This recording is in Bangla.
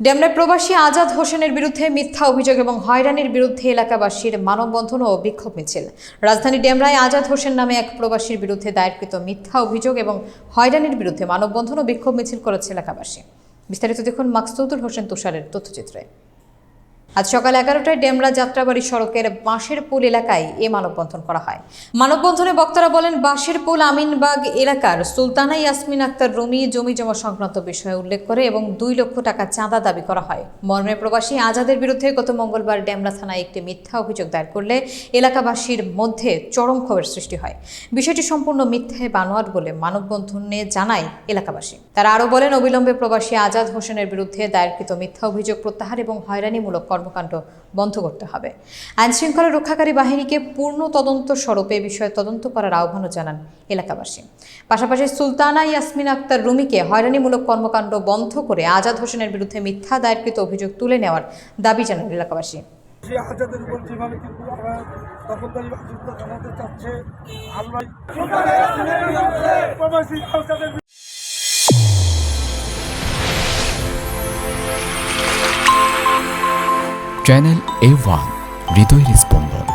ডেমরায় প্রবাসী আজাদ হোসেনের বিরুদ্ধে মিথ্যা অভিযোগ এবং হয়রানির বিরুদ্ধে এলাকাবাসীর মানববন্ধন ও বিক্ষোভ মিছিল। রাজধানী ডেমরায় আজাদ হোসেন নামে এক প্রবাসীর বিরুদ্ধে দায়েরকৃত মিথ্যা অভিযোগ এবং হয়রানির বিরুদ্ধে মানববন্ধন ও বিক্ষোভ মিছিল করেছে এলাকাবাসী। বিস্তারিত দেখুন মাকসুদুল হোসেন তুষারের তথ্যচিত্রে। আজ সকাল 11টায় ডেমরা যাত্রাবাড়ি সড়কের বাঁশের পুল এলাকায় এ মানববন্ধন করা হয়। মানববন্ধনে বক্তারা বলেন, বাঁশের পুল আমিনবাগ এলাকার সুলতানা ইয়াসমিন আক্তার রুমি জমি জমা সংক্রান্ত বিষয়ে উল্লেখ করে এবং 2 লক্ষ টাকা চাঁদা দাবি করা হয়। মর্মে প্রবাসী আজাদের বিরুদ্ধে গত মঙ্গলবার ডেমরা থানায় একটি মিথ্যা অভিযোগ দায়ের করলে এলাকাবাসীর মধ্যে চরম ক্ষোভের সৃষ্টি হয়। বিষয়টি সম্পূর্ণ মিথ্যে বানোয়াট বলে মানববন্ধনে জানায় এলাকাবাসী। তারা আরও বলেন, অবিলম্বে প্রবাসী আজাদ হোসেনের বিরুদ্ধে দায়েরকৃত মিথ্যা অভিযোগ প্রত্যাহার এবং হয়রানিমূলক কর্মকাণ্ড বন্ধ করতে হবে। আইন শৃঙ্খলা রক্ষাকারী বাহিনীকে পূর্ণ তদন্ত স্বরূপে বিষয়ে তদন্ত করার আহ্বানও জানান এলাকাবাসী। পাশাপাশি সুলতানা ইয়াসমিন আক্তার রুমিকে হয়রানিমূলক কর্মকাণ্ড বন্ধ করে আজাদ হোসেনের বিরুদ্ধে মিথ্যা দায়েরকৃত অভিযোগ তুলে নেওয়ার দাবি জানান এলাকাবাসী। চ্যানেল A1 হৃদয়ের স্পন্দন।